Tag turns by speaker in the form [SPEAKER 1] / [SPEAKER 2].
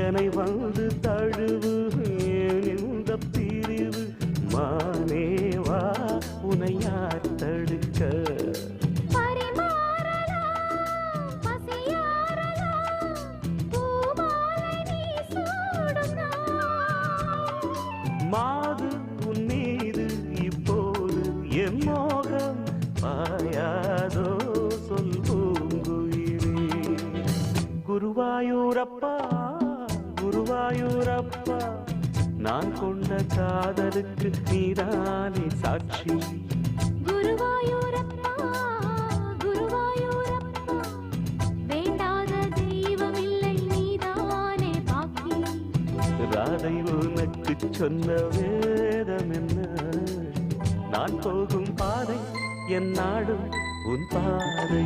[SPEAKER 1] என்னை வந்து தழுவு இந்த பிரிவு மானேவா உனை யார் தடுக்க மாது உன் மீது இப்போது என் மோகம் பாயாதோ சொல் பூங்குயிலே குருவாயூரப்பா குருவாயூரப்பா நான் கொண்ட காதலுக்கு நீதானே சாட்சி
[SPEAKER 2] குருவாயூரப்பா குருவாயூரப்பா வேண்டாத தெய்வம் இல்லை நீதானே பாக்கி
[SPEAKER 1] ராதை உனக்கு சொன்ன வேதம் என்ன நான் போகும் பாதை என் நாடும் உன் பாதை